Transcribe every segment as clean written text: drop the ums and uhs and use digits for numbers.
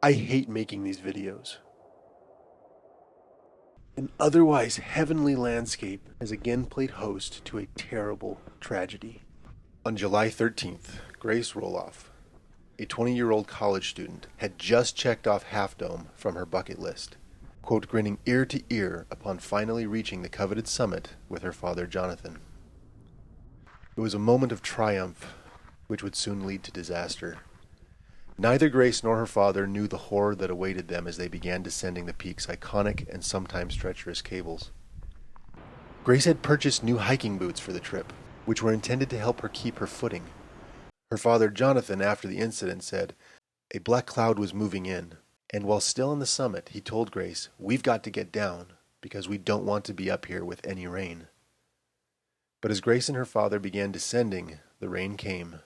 I hate making these videos. An otherwise heavenly landscape has again played host to a terrible tragedy. On July 13th, Grace Rohloff, a 20-year-old college student, had just checked off Half Dome from her bucket list, quote, grinning ear to ear upon finally reaching the coveted summit with her father Jonathan. It was a moment of triumph, which would soon lead to disaster. Neither Grace nor her father knew the horror that awaited them as they began descending the peak's iconic and sometimes treacherous cables. Grace had purchased new hiking boots for the trip, which were intended to help her keep her footing. Her father Jonathan, after the incident, said, "A black cloud was moving in, and while still on the summit, he told Grace, 'We've got to get down, because we don't want to be up here with any rain.'" But as Grace and her father began descending, the rain came,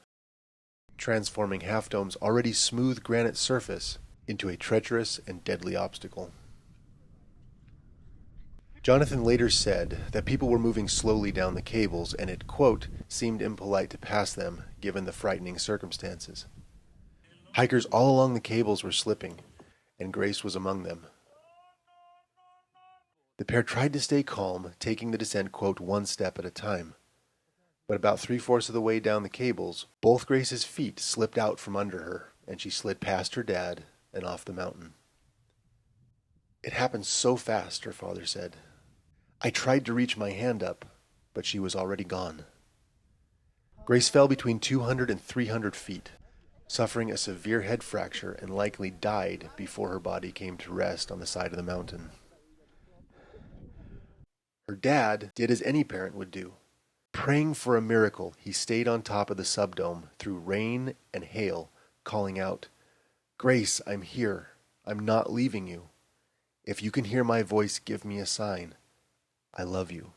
transforming Half Dome's already smooth granite surface into a treacherous and deadly obstacle. Jonathan later said that people were moving slowly down the cables and it, quote, seemed impolite to pass them given the frightening circumstances. Hikers all along the cables were slipping, and Grace was among them. The pair tried to stay calm, taking the descent, quote, one step at a time. But about 3/4 of the way down the cables, both Grace's feet slipped out from under her, and she slid past her dad and off the mountain. "It happened so fast," her father said. "I tried to reach my hand up, but she was already gone." Grace fell between 200 and 300 feet, suffering a severe head fracture and likely died before her body came to rest on the side of the mountain. Her dad did as any parent would do. Praying for a miracle, he stayed on top of the subdome through rain and hail, calling out, "Grace, I'm here. I'm not leaving you. If you can hear my voice, give me a sign. I love you."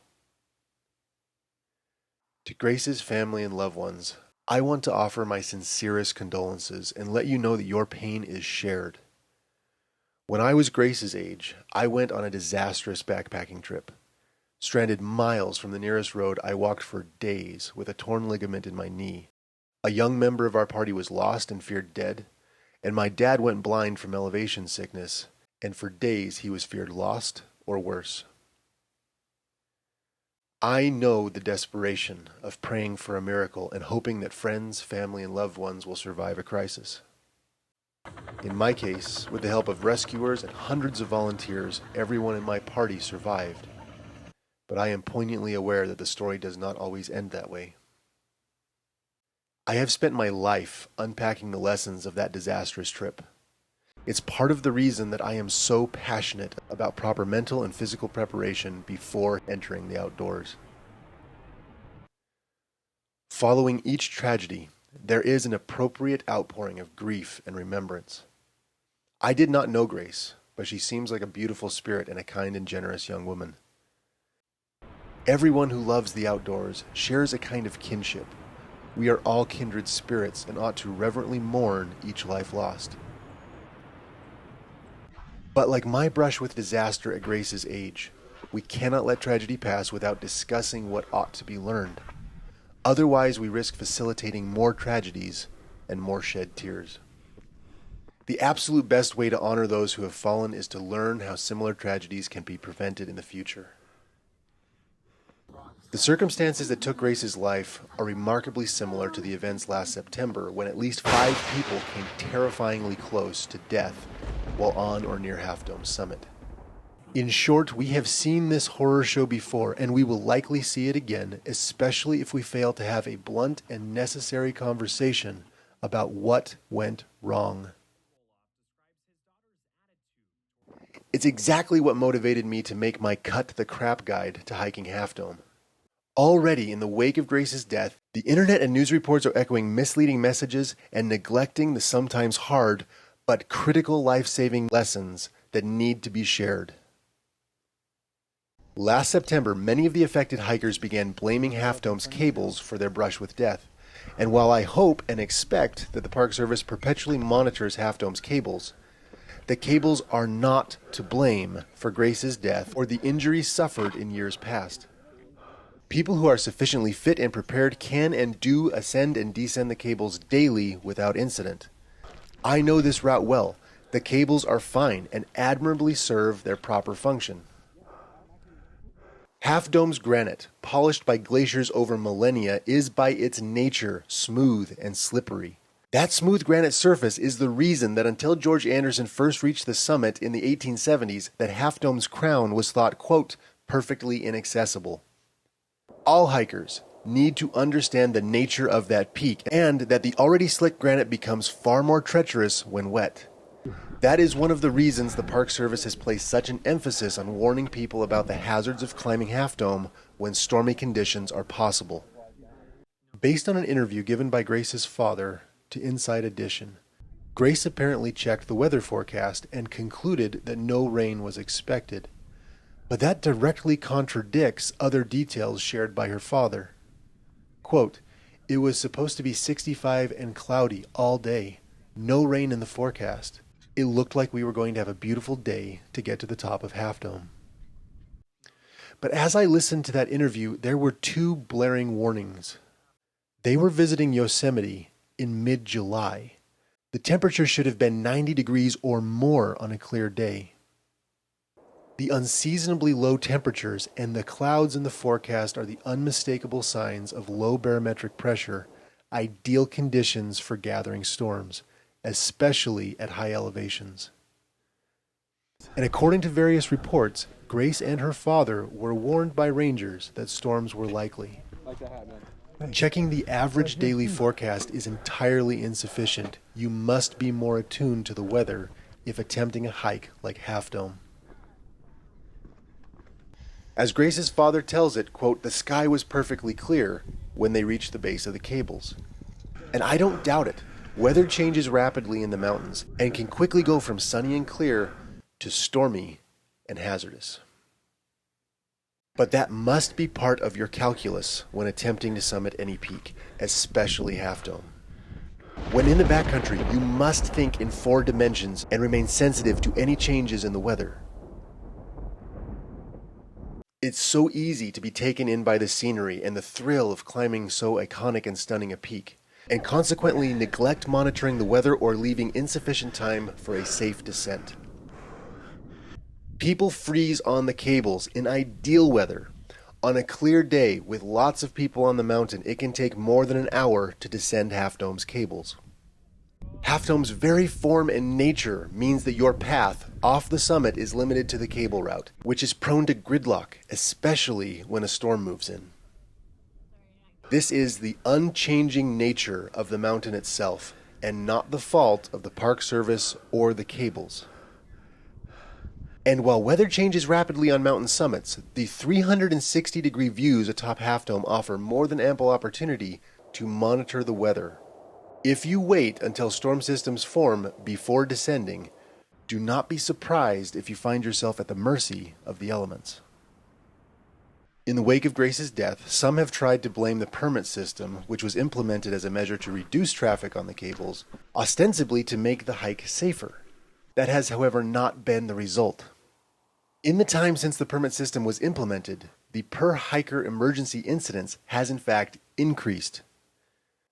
To Grace's family and loved ones, I want to offer my sincerest condolences and let you know that your pain is shared. When I was Grace's age, I went on a disastrous backpacking trip. Stranded miles from the nearest road, I walked for days with a torn ligament in my knee. A young member of our party was lost and feared dead, and my dad went blind from elevation sickness, and for days he was feared lost or worse. I know the desperation of praying for a miracle and hoping that friends, family, and loved ones will survive a crisis. In my case, with the help of rescuers and hundreds of volunteers, everyone in my party survived. But I am poignantly aware that the story does not always end that way. I have spent my life unpacking the lessons of that disastrous trip. It's part of the reason that I am so passionate about proper mental and physical preparation before entering the outdoors. Following each tragedy, there is an appropriate outpouring of grief and remembrance. I did not know Grace, but she seems like a beautiful spirit and a kind and generous young woman. Everyone who loves the outdoors shares a kind of kinship. We are all kindred spirits and ought to reverently mourn each life lost. But like my brush with disaster at Grace's age, we cannot let tragedy pass without discussing what ought to be learned. Otherwise, we risk facilitating more tragedies and more shed tears. The absolute best way to honor those who have fallen is to learn how similar tragedies can be prevented in the future. The circumstances that took Grace's life are remarkably similar to the events last September when at least 5 people came terrifyingly close to death while on or near Half Dome summit. In short, we have seen this horror show before, and we will likely see it again, especially if we fail to have a blunt and necessary conversation about what went wrong. It's exactly what motivated me to make my Cut the Crap guide to hiking Half Dome. Already, in the wake of Grace's death, the internet and news reports are echoing misleading messages and neglecting the sometimes hard but critical life-saving lessons that need to be shared. Last September, many of the affected hikers began blaming Half Dome's cables for their brush with death. And while I hope and expect that the Park Service perpetually monitors Half Dome's cables, the cables are not to blame for Grace's death or the injuries suffered in years past. People who are sufficiently fit and prepared can and do ascend and descend the cables daily without incident. I know this route well, The cables are fine and admirably serve their proper function. Half Dome's granite, polished by glaciers over millennia, is by its nature smooth and slippery. That smooth granite surface is the reason that until George Anderson first reached the summit in the 1870s, that Half Dome's crown was thought, quote, perfectly inaccessible. All hikers need to understand the nature of that peak and that the already slick granite becomes far more treacherous when wet. That is one of the reasons the Park Service has placed such an emphasis on warning people about the hazards of climbing Half Dome when stormy conditions are possible. Based on an interview given by Grace's father to Inside Edition, Grace apparently checked the weather forecast and concluded that no rain was expected. But that directly contradicts other details shared by her father. Quote, "It was supposed to be 65 and cloudy all day. No rain in the forecast. It looked like we were going to have a beautiful day to get to the top of Half Dome." But as I listened to that interview, there were two blaring warnings. They were visiting Yosemite in mid-July. The temperature should have been 90 degrees or more on a clear day. The unseasonably low temperatures and the clouds in the forecast are the unmistakable signs of low barometric pressure, ideal conditions for gathering storms, especially at high elevations. And according to various reports, Grace and her father were warned by rangers that storms were likely. Checking the average daily forecast is entirely insufficient. You must be more attuned to the weather if attempting a hike like Half Dome. As Grace's father tells it, quote, "The sky was perfectly clear when they reached the base of the cables." And I don't doubt it. Weather changes rapidly in the mountains and can quickly go from sunny and clear to stormy and hazardous. But that must be part of your calculus when attempting to summit any peak, especially Half Dome. When in the backcountry, you must think in 4 dimensions and remain sensitive to any changes in the weather. It's so easy to be taken in by the scenery and the thrill of climbing so iconic and stunning a peak, and consequently neglect monitoring the weather or leaving insufficient time for a safe descent. People freeze on the cables in ideal weather. On a clear day with lots of people on the mountain, it can take more than an hour to descend Half Dome's cables. Half Dome's very form and nature means that your path off the summit is limited to the cable route, which is prone to gridlock, especially when a storm moves in. This is the unchanging nature of the mountain itself, and not the fault of the Park Service or the cables. And while weather changes rapidly on mountain summits, the 360-degree views atop Half Dome offer more than ample opportunity to monitor the weather. If you wait until storm systems form before descending, do not be surprised if you find yourself at the mercy of the elements. In the wake of Grace's death, some have tried to blame the permit system, which was implemented as a measure to reduce traffic on the cables, ostensibly to make the hike safer. That has, however, not been the result. In the time since the permit system was implemented, the per-hiker emergency incidence has in fact increased.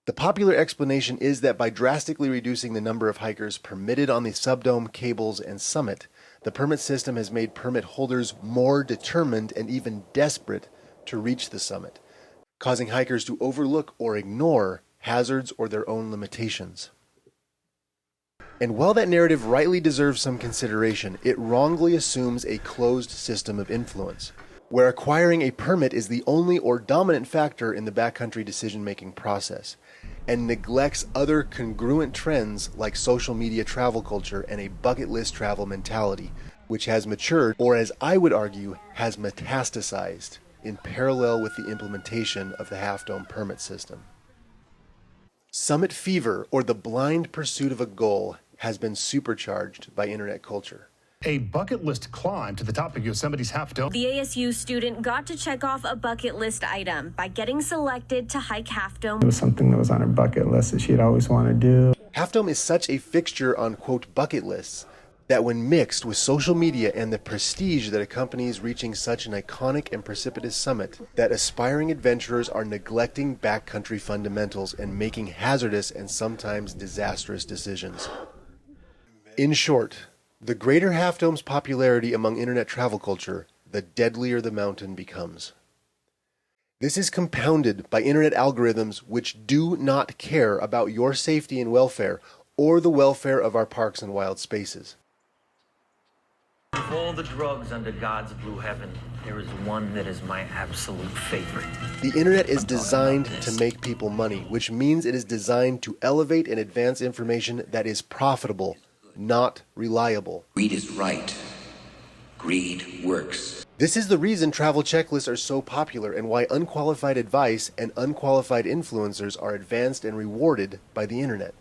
The popular explanation is that by drastically reducing the number of hikers permitted on the subdome, cables, and summit, the permit system has made permit holders more determined and even desperate to reach the summit, causing hikers to overlook or ignore hazards or their own limitations. And while that narrative rightly deserves some consideration, it wrongly assumes a closed system of influence, where acquiring a permit is the only or dominant factor in the backcountry decision-making process, and neglects other congruent trends like social media travel culture and a bucket list travel mentality, which has matured, or as I would argue, has metastasized in parallel with the implementation of the Half Dome permit system. Summit fever, or the blind pursuit of a goal, has been supercharged by internet culture. A bucket list climb to the top of Yosemite's Half Dome. The ASU student got to check off a bucket list item by getting selected to hike Half Dome. It was something that was on her bucket list that she'd always want to do. Half Dome is such a fixture on, quote, bucket lists that when mixed with social media and the prestige that accompanies reaching such an iconic and precipitous summit, that aspiring adventurers are neglecting backcountry fundamentals and making hazardous and sometimes disastrous decisions. In short, the greater Half Dome's popularity among internet travel culture, the deadlier the mountain becomes. This is compounded by internet algorithms which do not care about your safety and welfare or the welfare of our parks and wild spaces. Of all the drugs under God's blue heaven, there is one that is my absolute favorite. The internet is designed to make people money, which means it is designed to elevate and advance information that is profitable, not reliable. Greed is right. Greed works. This is the reason travel checklists are so popular and why unqualified advice and unqualified influencers are advanced and rewarded by the internet.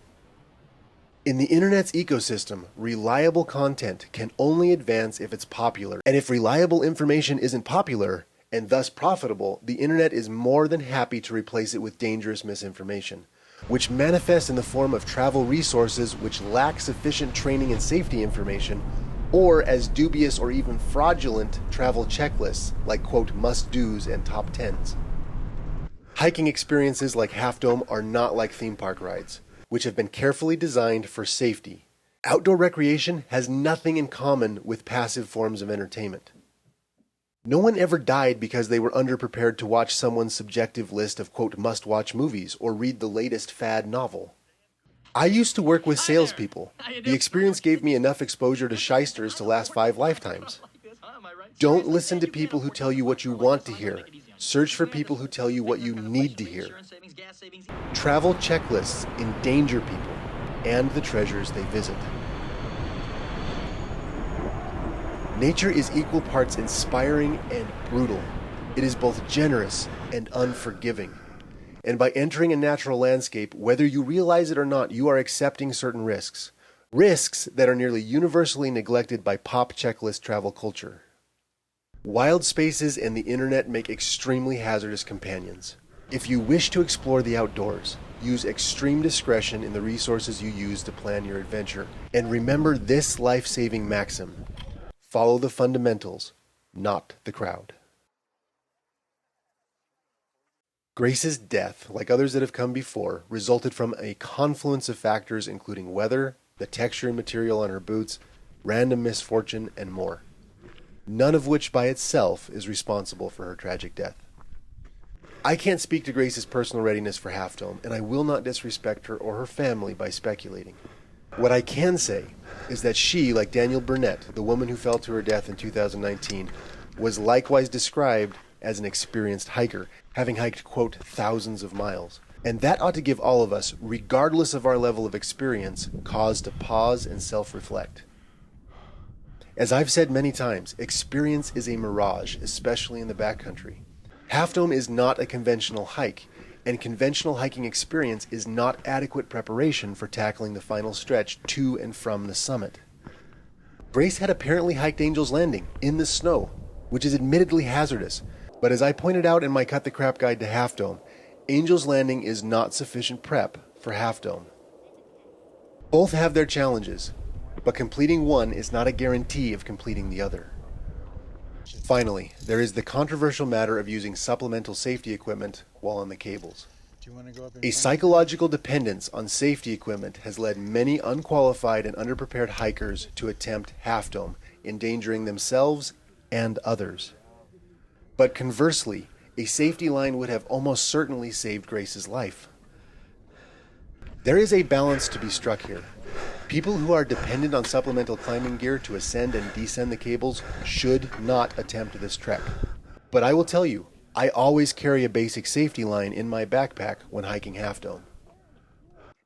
In the internet's ecosystem, reliable content can only advance if it's popular. And if reliable information isn't popular, and thus profitable, the internet is more than happy to replace it with dangerous misinformation, which manifests in the form of travel resources which lack sufficient training and safety information, or as dubious or even fraudulent travel checklists like, quote, must-dos and top tens. Hiking experiences like Half Dome are not like theme park rides, which have been carefully designed for safety. Outdoor recreation has nothing in common with passive forms of entertainment. No one ever died because they were underprepared to watch someone's subjective list of, quote, must-watch movies or read the latest fad novel. I used to work with salespeople. The experience gave me enough exposure to shysters to last 5 lifetimes. Don't listen to people who tell you what you want to hear. Search for people who tell you what you need to hear. Travel checklists endanger people and the treasures they visit. Nature is equal parts inspiring and brutal. It is both generous and unforgiving. And by entering a natural landscape, whether you realize it or not, you are accepting certain risks. Risks that are nearly universally neglected by pop checklist travel culture. Wild spaces and the internet make extremely hazardous companions. If you wish to explore the outdoors, use extreme discretion in the resources you use to plan your adventure. And remember this life-saving maxim: follow the fundamentals, not the crowd. Grace's death, like others that have come before, resulted from a confluence of factors including weather, the texture and material on her boots, random misfortune, and more. None of which by itself is responsible for her tragic death. I can't speak to Grace's personal readiness for Half Dome, and I will not disrespect her or her family by speculating. What I can say is that she, like Danielle Burnett, the woman who fell to her death in 2019, was likewise described as an experienced hiker, having hiked, quote, thousands of miles. And that ought to give all of us, regardless of our level of experience, cause to pause and self-reflect. As I've said many times, experience is a mirage, especially in the backcountry. Half Dome is not a conventional hike, and conventional hiking experience is not adequate preparation for tackling the final stretch to and from the summit. Grace had apparently hiked Angel's Landing in the snow, which is admittedly hazardous, but as I pointed out in my Cut the Crap guide to Half Dome, Angel's Landing is not sufficient prep for Half Dome. Both have their challenges, but completing one is not a guarantee of completing the other. Finally, there is the controversial matter of using supplemental safety equipment while on the cables. A psychological dependence on safety equipment has led many unqualified and underprepared hikers to attempt Half Dome, endangering themselves and others. But conversely, a safety line would have almost certainly saved Grace's life. There is a balance to be struck here. People who are dependent on supplemental climbing gear to ascend and descend the cables should not attempt this trek. But I will tell you, I always carry a basic safety line in my backpack when hiking Half Dome.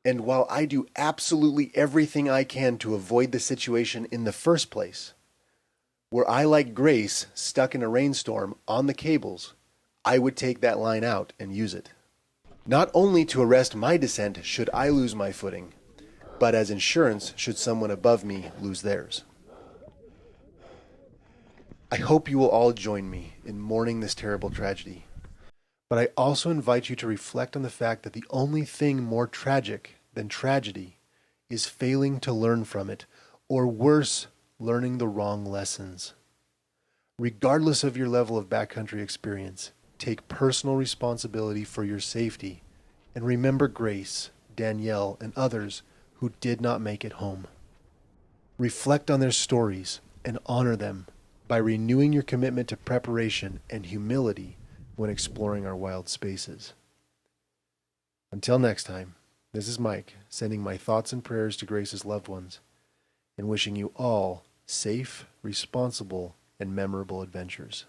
And while I do absolutely everything I can to avoid the situation in the first place, were I like Grace stuck in a rainstorm on the cables, I would take that line out and use it. Not only to arrest my descent should I lose my footing, but as insurance should someone above me lose theirs. I hope you will all join me in mourning this terrible tragedy, but I also invite you to reflect on the fact that the only thing more tragic than tragedy is failing to learn from it, or worse, learning the wrong lessons. Regardless of your level of backcountry experience, take personal responsibility for your safety, and remember Grace, Danielle, and others who did not make it home. Reflect on their stories and honor them by renewing your commitment to preparation and humility when exploring our wild spaces. Until next time, this is Mike, sending my thoughts and prayers to Grace's loved ones, and wishing you all safe, responsible, and memorable adventures.